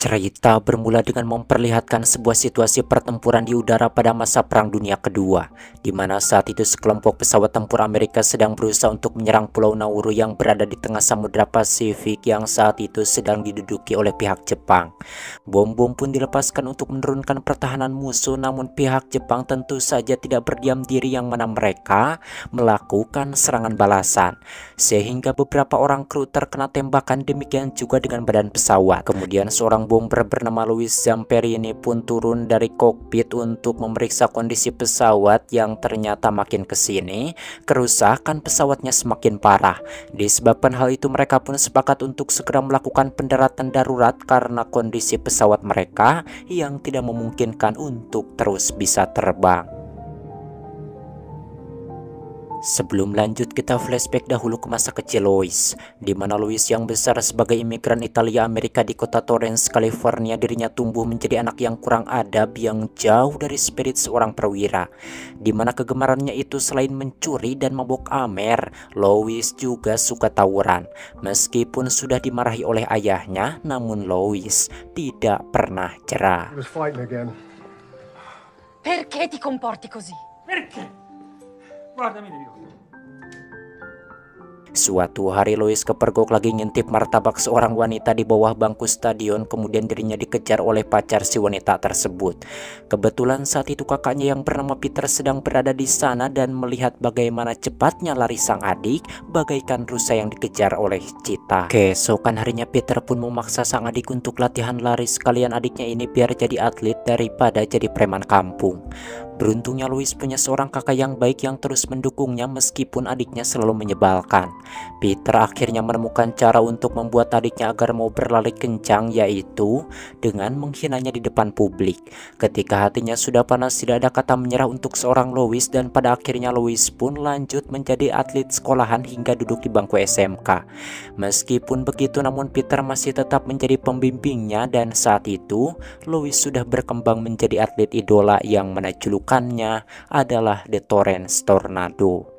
Cerita bermula dengan memperlihatkan sebuah situasi pertempuran di udara pada masa Perang Dunia Kedua, di mana saat itu sekelompok pesawat tempur Amerika sedang berusaha untuk menyerang Pulau Nauru yang berada di tengah Samudra Pasifik yang saat itu sedang diduduki oleh pihak Jepang. Bom-bom pun dilepaskan untuk menurunkan pertahanan musuh, namun pihak Jepang tentu saja tidak berdiam diri, yang mana mereka melakukan serangan balasan, sehingga beberapa orang kru terkena tembakan, demikian juga dengan badan pesawat. Kemudian seorang bomber bernama Louis Zamperini pun turun dari kokpit untuk memeriksa kondisi pesawat yang ternyata makin kesini kerusakan pesawatnya semakin parah. Disebabkan hal itu, mereka pun sepakat untuk segera melakukan pendaratan darurat karena kondisi pesawat mereka yang tidak memungkinkan untuk terus bisa terbang. Sebelum lanjut, kita flashback dahulu ke masa kecil Louis, di mana Louis yang besar sebagai imigran Italia Amerika di kota Torrance, California, dirinya tumbuh menjadi anak yang kurang adab, yang jauh dari spirit seorang perwira, di mana kegemarannya itu selain mencuri dan mabuk amer, Louis juga suka tawuran. Meskipun sudah dimarahi oleh ayahnya, namun Louis tidak pernah jerah. Perché ti comporti così? Perché? Guardami negli occhi. Suatu hari Louis kepergok lagi ngintip martabak seorang wanita di bawah bangku stadion, kemudian dirinya dikejar oleh pacar si wanita tersebut. Kebetulan saat itu kakaknya yang bernama Peter sedang berada di sana dan melihat bagaimana cepatnya lari sang adik bagaikan rusa yang dikejar oleh cita. Keesokan harinya Peter pun memaksa sang adik untuk latihan lari, sekalian adiknya ini biar jadi atlet daripada jadi preman kampung. Beruntungnya Louis punya seorang kakak yang baik yang terus mendukungnya meskipun adiknya selalu menyebalkan. Peter akhirnya menemukan cara untuk membuat adiknya agar mau berlari kencang, yaitu dengan menghinanya di depan publik. Ketika hatinya sudah panas, tidak ada kata menyerah untuk seorang Louis, dan pada akhirnya Louis pun lanjut menjadi atlet sekolahan hingga duduk di bangku SMK. Meskipun begitu, namun Peter masih tetap menjadi pembimbingnya, dan saat itu Louis sudah berkembang menjadi atlet idola yang mana julukannya adalah The Torrance Tornado.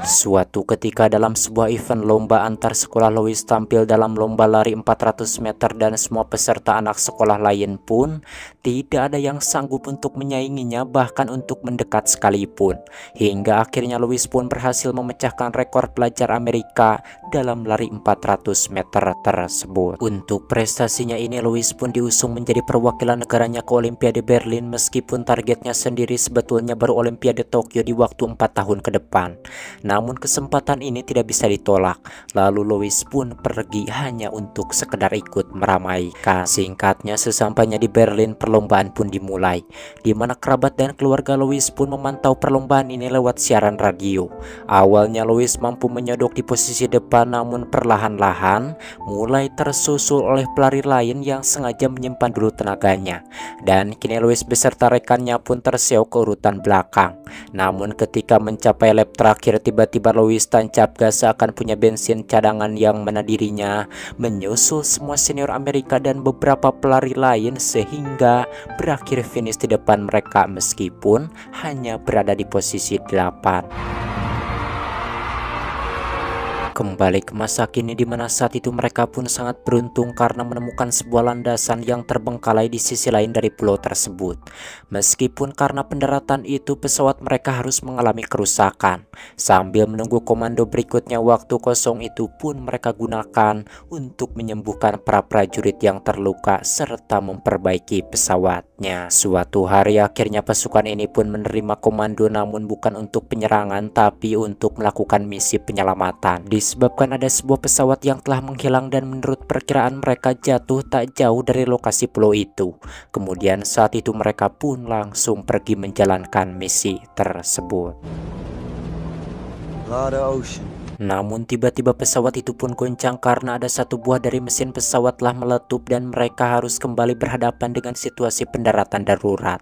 Suatu ketika dalam sebuah event lomba antar sekolah, Louis tampil dalam lomba lari 400 meter dan semua peserta anak sekolah lain pun tidak ada yang sanggup untuk menyainginya, bahkan untuk mendekat sekalipun. Hingga akhirnya Louis pun berhasil memecahkan rekor pelajar Amerika dalam lari 400 meter tersebut. Untuk prestasinya ini, Louis pun diusung menjadi perwakilan negaranya ke Olimpiade Berlin, meskipun targetnya sendiri sebetulnya baru Olimpiade Tokyo di waktu 4 tahun ke depan. Namun kesempatan ini tidak bisa ditolak. Lalu Louis pun pergi hanya untuk sekedar ikut meramaikan. Singkatnya, sesampainya di Berlin, perlombaan pun dimulai, di mana kerabat dan keluarga Louis pun memantau perlombaan ini lewat siaran radio. Awalnya Louis mampu menyodok di posisi depan, namun perlahan-lahan mulai tersusul oleh pelari lain yang sengaja menyimpan dulu tenaganya, dan kini Louis beserta rekannya pun terseok ke urutan belakang. Namun ketika mencapai lap terakhir, tiba-tiba Louis tancap gas seakan punya bensin cadangan, yang mana dirinya menyusul semua senior Amerika dan beberapa pelari lain sehingga berakhir finish di depan mereka meskipun hanya berada di posisi 8. Kembali ke masa kini, di mana saat itu mereka pun sangat beruntung karena menemukan sebuah landasan yang terbengkalai di sisi lain dari pulau tersebut. Meskipun karena pendaratan itu pesawat mereka harus mengalami kerusakan. Sambil menunggu komando berikutnya, waktu kosong itu pun mereka gunakan untuk menyembuhkan para prajurit yang terluka serta memperbaiki pesawatnya. Suatu hari akhirnya pasukan ini pun menerima komando, namun bukan untuk penyerangan tapi untuk melakukan misi penyelamatan. Disebabkan ada sebuah pesawat yang telah menghilang dan menurut perkiraan mereka jatuh tak jauh dari lokasi pulau itu. Kemudian saat itu mereka pun langsung pergi menjalankan misi tersebut. Namun tiba-tiba pesawat itu pun goncang karena ada satu buah dari mesin pesawat telah meletup dan mereka harus kembali berhadapan dengan situasi pendaratan darurat.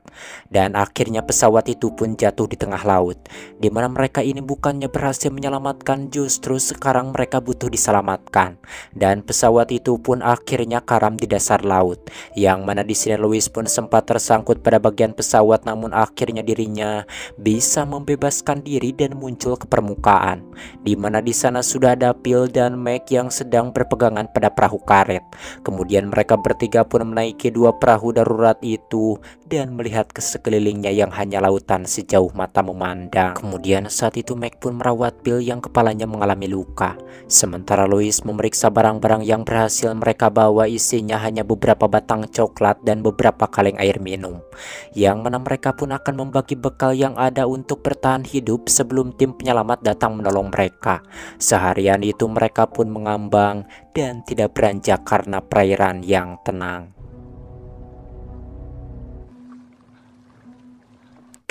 Dan akhirnya pesawat itu pun jatuh di tengah laut, di mana mereka ini bukannya berhasil menyelamatkan, justru sekarang mereka butuh diselamatkan. Dan pesawat itu pun akhirnya karam di dasar laut, yang mana di sini Louis pun sempat tersangkut pada bagian pesawat, namun akhirnya dirinya bisa membebaskan diri dan muncul ke permukaan, di mana karena di sana sudah ada Phil dan Meg yang sedang berpegangan pada perahu karet. Kemudian mereka bertiga pun menaiki dua perahu darurat itu dan melihat ke sekelilingnya yang hanya lautan sejauh mata memandang. Kemudian saat itu Meg pun merawat Phil yang kepalanya mengalami luka. Sementara Louis memeriksa barang-barang yang berhasil mereka bawa, isinya hanya beberapa batang coklat dan beberapa kaleng air minum. Yang mana mereka pun akan membagi bekal yang ada untuk bertahan hidup sebelum tim penyelamat datang menolong mereka. Seharian itu mereka pun mengambang dan tidak beranjak karena perairan yang tenang.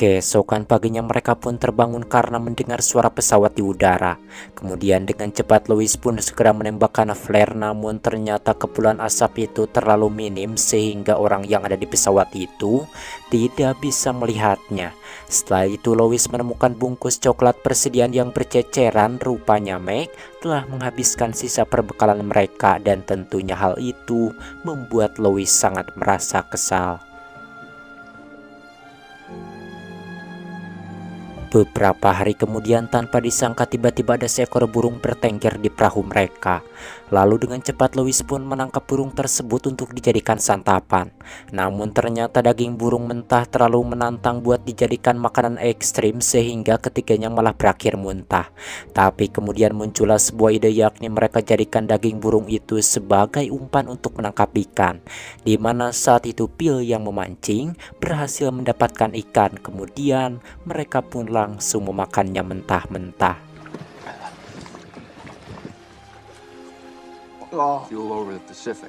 Keesokan paginya mereka pun terbangun karena mendengar suara pesawat di udara. Kemudian dengan cepat Louis pun segera menembakkan flare, namun ternyata kepulan asap itu terlalu minim sehingga orang yang ada di pesawat itu tidak bisa melihatnya. Setelah itu Louis menemukan bungkus coklat persediaan yang berceceran. Rupanya Meg telah menghabiskan sisa perbekalan mereka dan tentunya hal itu membuat Louis sangat merasa kesal. Beberapa hari kemudian tanpa disangka tiba-tiba ada seekor burung bertengger di perahu mereka. Lalu dengan cepat Louis pun menangkap burung tersebut untuk dijadikan santapan. Namun ternyata daging burung mentah terlalu menantang buat dijadikan makanan ekstrim sehingga ketiganya malah berakhir muntah. Tapi kemudian muncullah sebuah ide, yakni mereka jadikan daging burung itu sebagai umpan untuk menangkap ikan. Dimana saat itu Phil yang memancing berhasil mendapatkan ikan. Kemudian mereka pun langsung memakannya mentah-mentah. Fuel over the Pacific.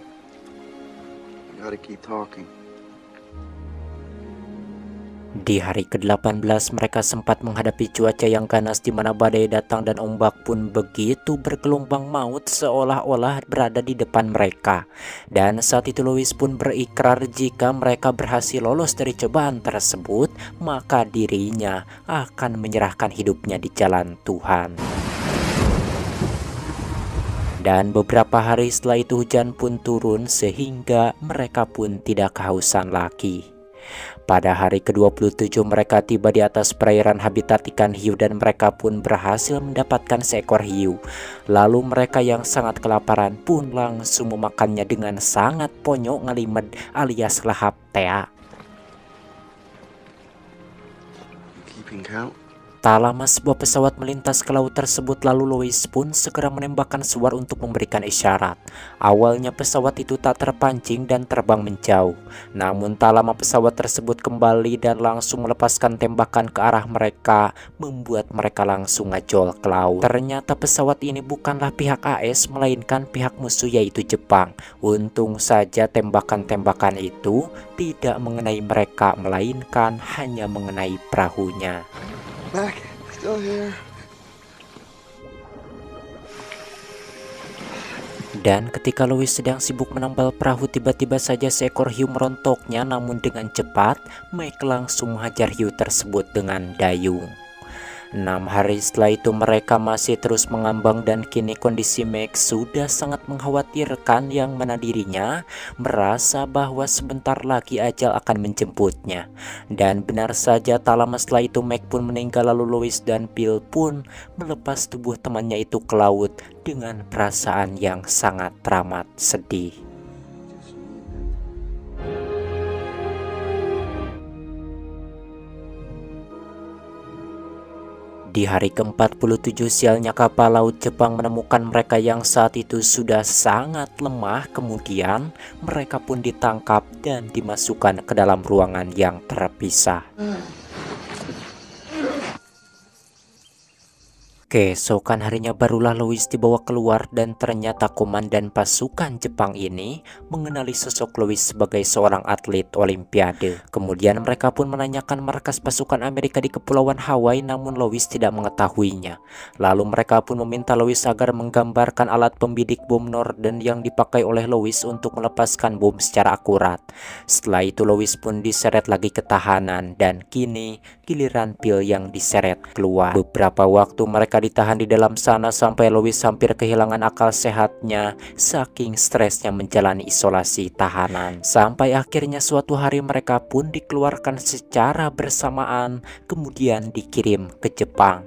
You gotta keep talking. Di hari ke-18 mereka sempat menghadapi cuaca yang ganas di mana badai datang dan ombak pun begitu bergelombang maut seolah-olah berada di depan mereka. Dan saat itu Louis pun berikrar jika mereka berhasil lolos dari cobaan tersebut, maka dirinya akan menyerahkan hidupnya di jalan Tuhan. Dan beberapa hari setelah itu hujan pun turun sehingga mereka pun tidak kehausan lagi. Pada hari ke-27 mereka tiba di atas perairan habitat ikan hiu dan mereka pun berhasil mendapatkan seekor hiu. Lalu mereka yang sangat kelaparan pun langsung memakannya dengan sangat ponyok ngalimed alias lahap tea. Keeping count? Tak lama sebuah pesawat melintas ke laut tersebut, lalu Louis pun segera menembakkan suar untuk memberikan isyarat. Awalnya pesawat itu tak terpancing dan terbang menjauh. Namun tak lama pesawat tersebut kembali dan langsung melepaskan tembakan ke arah mereka, membuat mereka langsung ngajol ke laut. Ternyata pesawat ini bukanlah pihak AS melainkan pihak musuh yaitu Jepang. Untung saja tembakan-tembakan itu tidak mengenai mereka melainkan hanya mengenai perahunya. Back, still here. Dan ketika Louis sedang sibuk menambal perahu, tiba-tiba saja seekor hiu merontoknya, namun dengan cepat Meg langsung menghajar hiu tersebut dengan dayung. 6 hari setelah itu mereka masih terus mengambang dan kini kondisi Meg sudah sangat mengkhawatirkan, yang mana dirinya merasa bahwa sebentar lagi ajal akan menjemputnya. Dan benar saja tak lama setelah itu Meg pun meninggal, lalu Louis dan Phil pun melepas tubuh temannya itu ke laut dengan perasaan yang sangat teramat sedih. Di hari ke-47 sialnya kapal laut Jepang menemukan mereka yang saat itu sudah sangat lemah. Kemudian mereka pun ditangkap dan dimasukkan ke dalam ruangan yang terpisah. Keesokan harinya barulah Louis dibawa keluar dan ternyata komandan pasukan Jepang ini mengenali sosok Louis sebagai seorang atlet olimpiade. Kemudian mereka pun menanyakan markas pasukan Amerika di Kepulauan Hawaii, namun Louis tidak mengetahuinya. Lalu mereka pun meminta Louis agar menggambarkan alat pembidik bom Norden yang dipakai oleh Louis untuk melepaskan bom secara akurat. Setelah itu Louis pun diseret lagi ke tahanan dan kini giliran Phil yang diseret keluar. Beberapa waktu mereka ditahan di dalam sana sampai Louis hampir kehilangan akal sehatnya saking stresnya menjalani isolasi tahanan. Sampai akhirnya suatu hari mereka pun dikeluarkan secara bersamaan kemudian dikirim ke Jepang.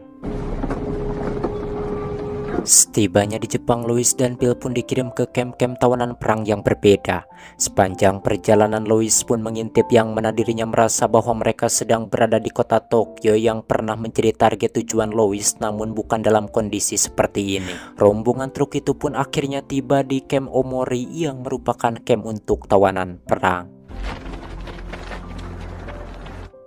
Setibanya di Jepang, Louis dan Bill pun dikirim ke kamp-kamp tawanan perang yang berbeda. Sepanjang perjalanan, Louis pun mengintip yang mana dirinya merasa bahwa mereka sedang berada di kota Tokyo yang pernah menjadi target tujuan Louis, namun bukan dalam kondisi seperti ini. Rombongan truk itu pun akhirnya tiba di kamp Omori yang merupakan kamp untuk tawanan perang.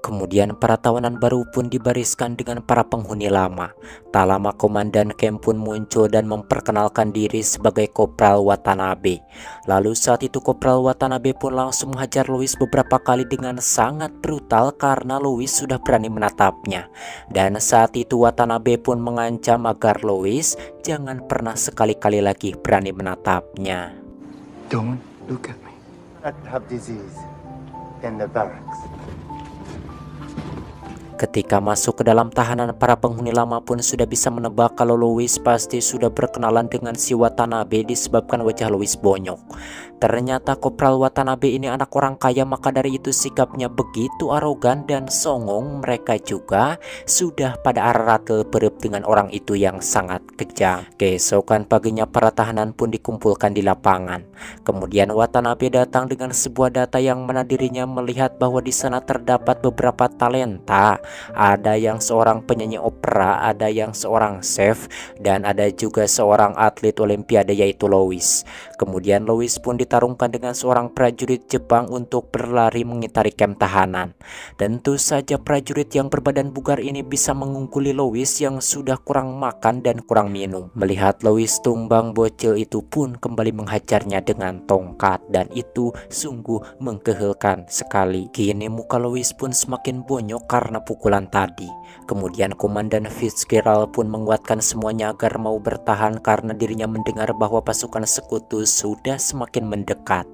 Kemudian para tawanan baru pun dibariskan dengan para penghuni lama. Tak lama komandan camp pun muncul dan memperkenalkan diri sebagai Kopral Watanabe. Lalu saat itu Kopral Watanabe pun langsung menghajar Louis beberapa kali dengan sangat brutal karena Louis sudah berani menatapnya. Dan saat itu Watanabe pun mengancam agar Louis jangan pernah sekali-kali lagi berani menatapnya. Don't look at me. I have disease in the barracks. Ketika masuk ke dalam tahanan, para penghuni lama pun sudah bisa menebak kalau Louis pasti sudah berkenalan dengan si Watanabe disebabkan wajah Louis bonyok. Ternyata Kopral Watanabe ini anak orang kaya, maka dari itu sikapnya begitu arogan dan songong. Mereka juga sudah pada aratel berep dengan orang itu yang sangat kejam. Keesokan paginya para tahanan pun dikumpulkan di lapangan. Kemudian Watanabe datang dengan sebuah data yang mana dirinya melihat bahwa di sana terdapat beberapa talenta. Ada yang seorang penyanyi opera, ada yang seorang chef, dan ada juga seorang atlet olimpiade yaitu Louis. Kemudian Louis pun ditarungkan dengan seorang prajurit Jepang untuk berlari mengitari kamp tahanan. Tentu saja prajurit yang berbadan bugar ini bisa mengungguli Louis yang sudah kurang makan dan kurang minum. Melihat Louis tumbang, bocil itu pun kembali menghajarnya dengan tongkat, dan itu sungguh mengkehelkan sekali. Kini muka Louis pun semakin bonyok karena pukulan tadi. Kemudian Komandan Fitzgerald pun menguatkan semuanya agar mau bertahan karena dirinya mendengar bahwa pasukan sekutu sudah semakin mendekat.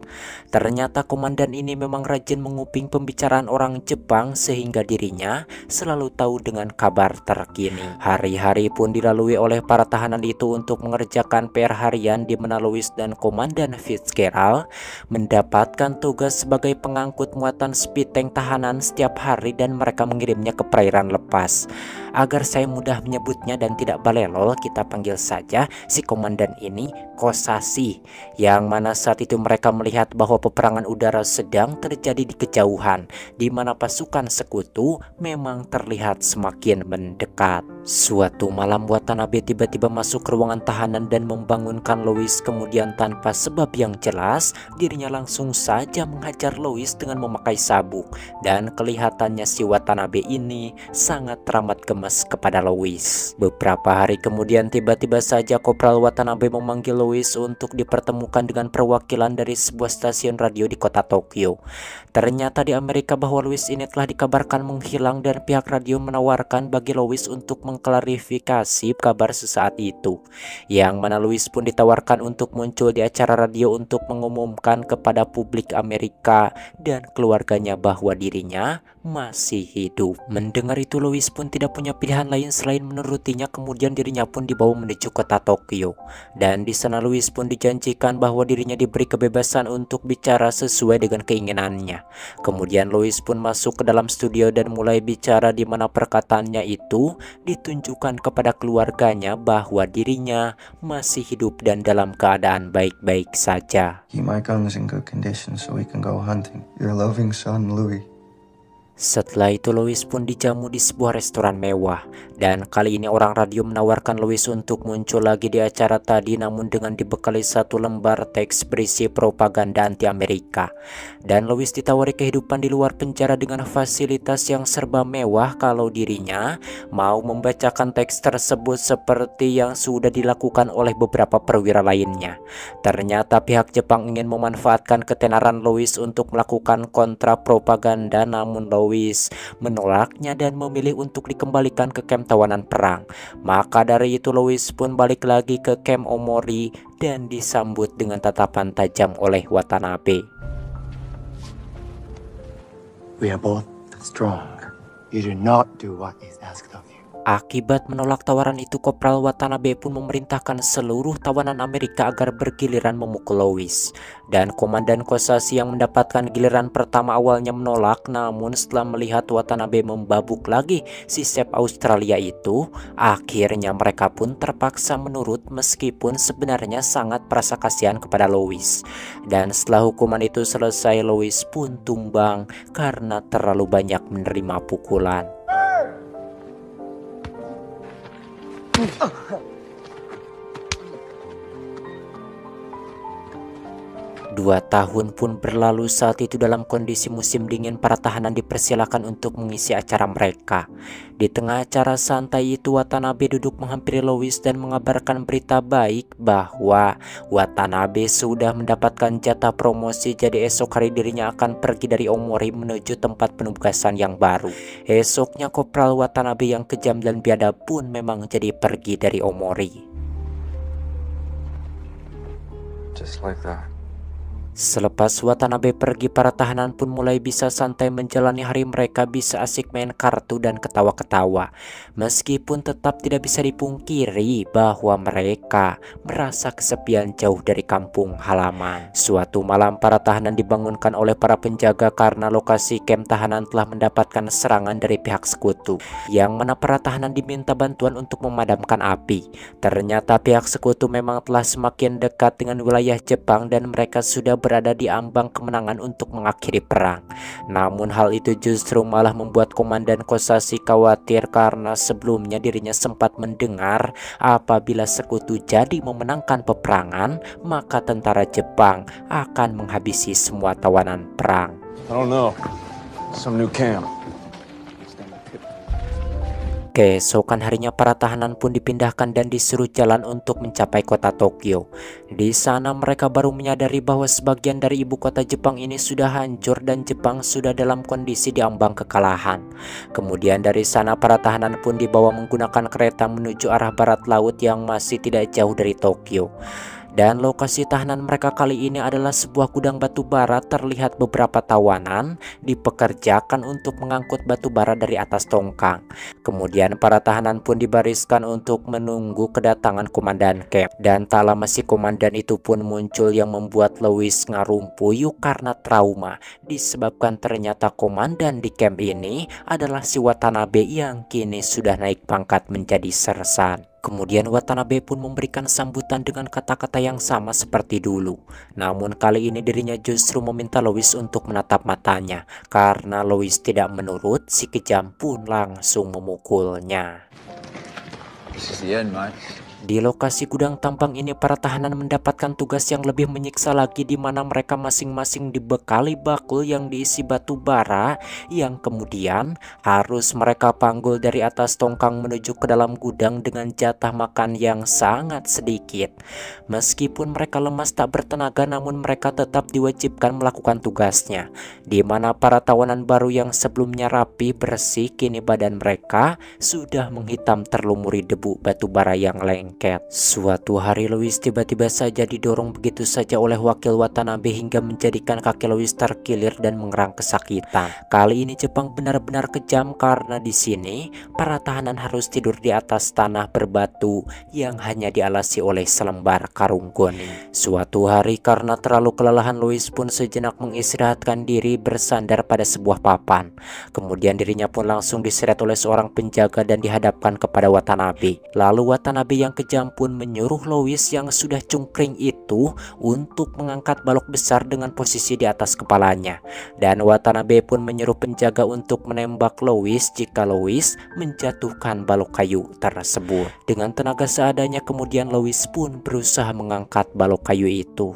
Ternyata komandan ini memang rajin menguping pembicaraan orang Jepang sehingga dirinya selalu tahu dengan kabar terkini. Hari-hari pun dilalui oleh para tahanan itu untuk mengerjakan PR harian, di mana Louis dan Komandan Fitzgerald mendapatkan tugas sebagai pengangkut muatan speed tank tahanan setiap hari dan mereka mengirimnya ke perairan lepas. Agar saya mudah menyebutnya dan tidak balelol, kita panggil saja si komandan ini Kosashi, yang mana saat itu mereka melihat bahwa peperangan udara sedang terjadi di kejauhan, di mana pasukan sekutu memang terlihat semakin mendekat. Suatu malam Watanabe tiba-tiba masuk ke ruangan tahanan dan membangunkan Louis. Kemudian tanpa sebab yang jelas dirinya langsung saja menghajar Louis dengan memakai sabuk, dan kelihatannya si Watanabe ini sangat teramat gemes kepada Louis. Beberapa hari kemudian tiba-tiba saja Kopral Watanabe memanggil Louis untuk dipertemukan dengan perwakilan dari sebuah stasiun radio di kota Tokyo. Ternyata di Amerika bahwa Louis ini telah dikabarkan menghilang dan pihak radio menawarkan bagi Louis untuk mengklarifikasi kabar sesaat itu, yang mana Louis pun ditawarkan untuk muncul di acara radio untuk mengumumkan kepada publik Amerika dan keluarganya bahwa dirinya masih hidup. Mendengar itu Louis pun tidak punya pilihan lain selain menurutinya. Kemudian dirinya pun dibawa menuju kota Tokyo, dan di sana Louis pun dijanjikan bahwa dirinya diberi kebebasan untuk bicara sesuai dengan keinginannya. Kemudian Louis pun masuk ke dalam studio dan mulai bicara, di mana perkataannya itu ditunjukkan kepada keluarganya bahwa dirinya masih hidup dan dalam keadaan baik-baik saja. Keep my guns in good condition so we can go hunting. Your loving son, Louis. Setelah itu Louis pun dijamu di sebuah restoran mewah, dan kali ini orang radio menawarkan Louis untuk muncul lagi di acara tadi, namun dengan dibekali satu lembar teks berisi propaganda anti Amerika. Dan Louis ditawari kehidupan di luar penjara dengan fasilitas yang serba mewah kalau dirinya mau membacakan teks tersebut seperti yang sudah dilakukan oleh beberapa perwira lainnya. Ternyata pihak Jepang ingin memanfaatkan ketenaran Louis untuk melakukan kontra propaganda, namun Louis menolaknya dan memilih untuk dikembalikan ke kamp tawanan perang. Maka dari itu Louis pun balik lagi ke kamp Omori dan disambut dengan tatapan tajam oleh Watanabe. We are both strong. You do not do what is asked of you. Akibat menolak tawaran itu, Kopral Watanabe pun memerintahkan seluruh tawanan Amerika agar bergiliran memukul Louis. Dan Komandan Kosasi yang mendapatkan giliran pertama awalnya menolak, namun setelah melihat Watanabe membabuk lagi si chef Australia itu, akhirnya mereka pun terpaksa menurut meskipun sebenarnya sangat merasa kasihan kepada Louis. Dan setelah hukuman itu selesai, Louis pun tumbang karena terlalu banyak menerima pukulan. 2 tahun pun berlalu. Saat itu dalam kondisi musim dingin, para tahanan dipersilakan untuk mengisi acara mereka. Di tengah acara santai itu, Watanabe duduk menghampiri Louis dan mengabarkan berita baik bahwa Watanabe sudah mendapatkan jatah promosi, jadi esok hari dirinya akan pergi dari Omori menuju tempat penugasan yang baru. Esoknya Kopral Watanabe yang kejam dan biadab pun memang jadi pergi dari Omori. Just like that. Selepas Watanabe pergi, para tahanan pun mulai bisa santai menjalani hari mereka, bisa asik main kartu dan ketawa-ketawa. Meskipun tetap tidak bisa dipungkiri bahwa mereka merasa kesepian jauh dari kampung halaman. Suatu malam para tahanan dibangunkan oleh para penjaga karena lokasi kamp tahanan telah mendapatkan serangan dari pihak sekutu, yang mana para tahanan diminta bantuan untuk memadamkan api. Ternyata pihak sekutu memang telah semakin dekat dengan wilayah Jepang dan mereka sudah berada di ambang kemenangan untuk mengakhiri perang. Namun hal itu justru malah membuat Komandan Kosasi khawatir karena sebelumnya dirinya sempat mendengar apabila sekutu jadi memenangkan peperangan, maka tentara Jepang akan menghabisi semua tawanan perang. I don't know. Some new camp. Keesokan harinya para tahanan pun dipindahkan dan disuruh jalan untuk mencapai kota Tokyo. Di sana mereka baru menyadari bahwa sebagian dari ibu kota Jepang ini sudah hancur dan Jepang sudah dalam kondisi diambang kekalahan. Kemudian dari sana para tahanan pun dibawa menggunakan kereta menuju arah barat laut yang masih tidak jauh dari Tokyo. Dan lokasi tahanan mereka kali ini adalah sebuah gudang batu bara. Terlihat beberapa tawanan dipekerjakan untuk mengangkut batu bara dari atas tongkang. Kemudian para tahanan pun dibariskan untuk menunggu kedatangan komandan camp. Dan tak lama si komandan itu pun muncul yang membuat Louis ngarumpuyuk karena trauma. Disebabkan ternyata komandan di camp ini adalah si Watanabe yang kini sudah naik pangkat menjadi sersan. Kemudian Watanabe pun memberikan sambutan dengan kata-kata yang sama seperti dulu. Namun kali ini dirinya justru meminta Louis untuk menatap matanya. Karena Louis tidak menurut, si kejam pun langsung memukulnya. This is the end, Mike. Di lokasi gudang tambang ini para tahanan mendapatkan tugas yang lebih menyiksa lagi, di mana mereka masing-masing dibekali bakul yang diisi batu bara yang kemudian harus mereka panggul dari atas tongkang menuju ke dalam gudang dengan jatah makan yang sangat sedikit. Meskipun mereka lemas tak bertenaga, namun mereka tetap diwajibkan melakukan tugasnya, di mana para tawanan baru yang sebelumnya rapi bersih kini badan mereka sudah menghitam terlumuri debu batu bara yang lengket. Suatu hari Louis tiba-tiba saja didorong begitu saja oleh wakil Watanabe hingga menjadikan kaki Louis terkilir dan mengerang kesakitan. Kali ini Jepang benar-benar kejam karena di sini para tahanan harus tidur di atas tanah berbatu yang hanya dialasi oleh selembar karung kuning. Suatu hari karena terlalu kelelahan, Louis pun sejenak mengistirahatkan diri bersandar pada sebuah papan. Kemudian dirinya pun langsung diseret oleh seorang penjaga dan dihadapkan kepada Watanabe. Lalu Watanabe yang kejam pun menyuruh Louis yang sudah cungkring itu untuk mengangkat balok besar dengan posisi di atas kepalanya. Dan Watanabe pun menyuruh penjaga untuk menembak Louis jika Louis menjatuhkan balok kayu tersebut. Dengan tenaga seadanya kemudian Louis pun berusaha mengangkat balok kayu itu.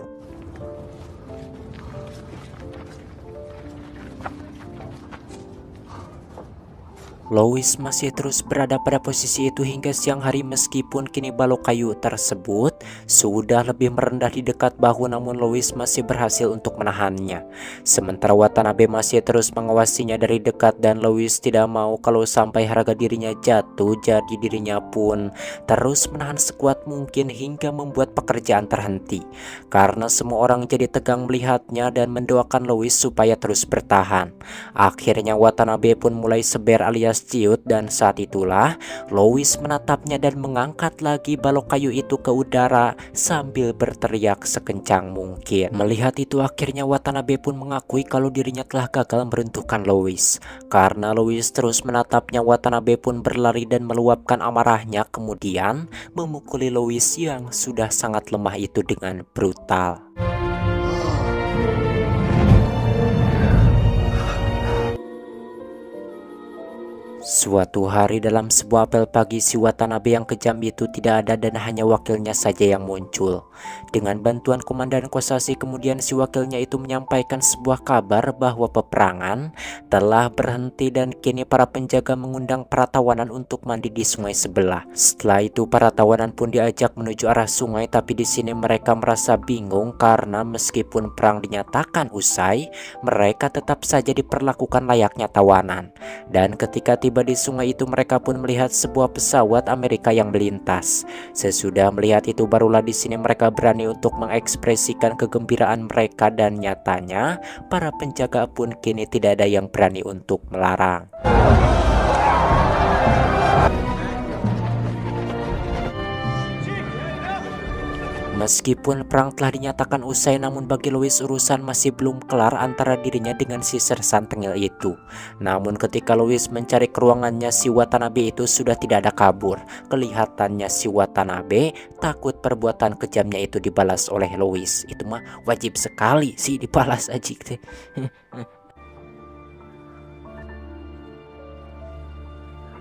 Louis masih terus berada pada posisi itu hingga siang hari, meskipun kini balok kayu tersebut sudah lebih merendah di dekat bahu, namun Louis masih berhasil untuk menahannya. Sementara Watanabe masih terus mengawasinya dari dekat dan Louis tidak mau kalau sampai harga dirinya jatuh, jadi dirinya pun terus menahan sekuat mungkin hingga membuat pekerjaan terhenti. Karena semua orang jadi tegang melihatnya dan mendoakan Louis supaya terus bertahan. Akhirnya Watanabe pun mulai seber alias nafas ciut dan saat itulah Louis menatapnya dan mengangkat lagi balok kayu itu ke udara sambil berteriak sekencang mungkin. Melihat itu akhirnya Watanabe pun mengakui kalau dirinya telah gagal meruntuhkan Louis. Karena Louis terus menatapnya, Watanabe pun berlari dan meluapkan amarahnya kemudian memukuli Louis yang sudah sangat lemah itu dengan brutal. Suatu hari dalam sebuah apel pagi, si Watanabe yang kejam itu tidak ada dan hanya wakilnya saja yang muncul. Dengan bantuan Komandan Kosashi kemudian si wakilnya itu menyampaikan sebuah kabar bahwa peperangan telah berhenti dan kini para penjaga mengundang para tawanan untuk mandi di sungai sebelah. Setelah itu para tawanan pun diajak menuju arah sungai, tapi di sini mereka merasa bingung karena meskipun perang dinyatakan usai, mereka tetap saja diperlakukan layaknya tawanan. Dan ketika tiba di sungai itu mereka pun melihat sebuah pesawat Amerika yang melintas. Sesudah melihat itu barulah di sini mereka berani untuk mengekspresikan kegembiraan mereka dan nyatanya para penjaga pun kini tidak ada yang berani untuk melarang. Meskipun perang telah dinyatakan usai, namun bagi Louis urusan masih belum kelar antara dirinya dengan si sersan tengil itu. Namun ketika Louis mencari ke ruangannya, si Watanabe itu sudah tidak ada kabur. Kelihatannya si Watanabe takut perbuatan kejamnya itu dibalas oleh Louis. Itu mah wajib sekali sih dibalas aja gitu.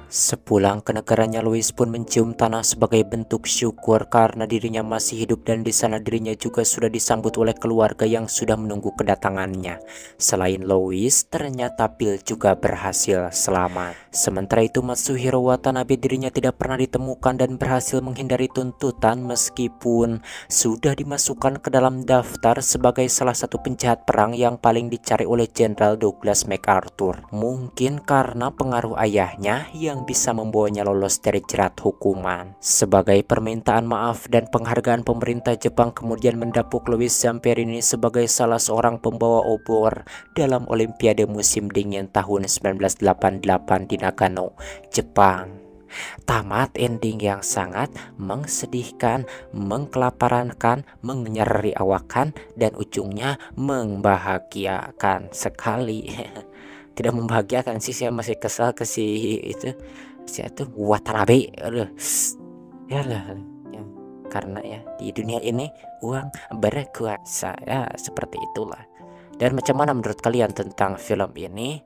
Sepulang ke negaranya, Louis pun mencium tanah sebagai bentuk syukur karena dirinya masih hidup dan di sana dirinya juga sudah disambut oleh keluarga yang sudah menunggu kedatangannya. Selain Louis, ternyata Bill juga berhasil selamat. Sementara itu Matsuhiro Watanabe dirinya tidak pernah ditemukan dan berhasil menghindari tuntutan meskipun sudah dimasukkan ke dalam daftar sebagai salah satu penjahat perang yang paling dicari oleh Jenderal Douglas MacArthur. Mungkin karena pengaruh ayahnya yang bisa membawanya lolos dari jerat hukuman. Sebagai permintaan maaf dan penghargaan, pemerintah Jepang kemudian mendapuk Louis Zamperini sebagai salah seorang pembawa obor dalam Olimpiade musim dingin tahun 1988 di Nagano, Jepang. Tamat ending yang sangat mengsedihkan, mengkelaparankan, menyeri awakan, dan ujungnya membahagiakan sekali. Tidak membahagiakan sih, saya masih kesal ke si itu Watanabe. Aduh, ya lah ya, karena ya di dunia ini uang berkuasa ya, seperti itulah. Dan macam mana menurut kalian tentang film ini?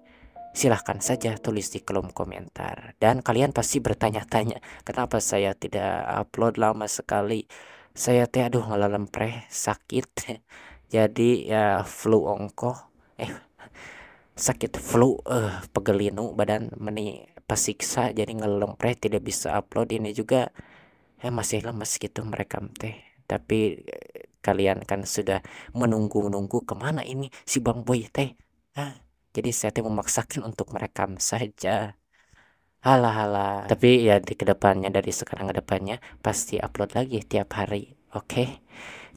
Silahkan saja tulis di kolom komentar. Dan kalian pasti bertanya-tanya kenapa saya tidak upload lama sekali. Saya aduh ngelalempre sakit. Jadi ya flu ongkoh sakit flu pegelinu badan meni pasiksa jadi ngelempre tidak bisa upload. Ini juga masih lemes gitu mereka teh, tapi kalian kan sudah menunggu kemana ini si Bang Boy teh, jadi saya memaksakan untuk merekam saja. Halah, tapi ya di kedepannya, dari sekarang ke depannya pasti upload lagi tiap hari, oke?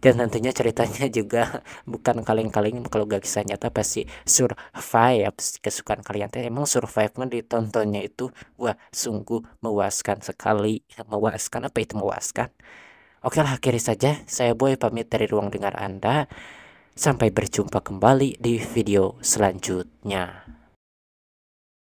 Dan tentunya ceritanya juga bukan kaleng-kaleng, kalau gak kisah nyata pasti survive. Kesukaan kalian teh emang survive ditontonnya itu wah sungguh memuaskan sekali. Memuaskan, apa itu memuaskan? Oke lah, akhiri saja saya Boy pamit dari ruang dengar Anda. Sampai berjumpa kembali di video selanjutnya.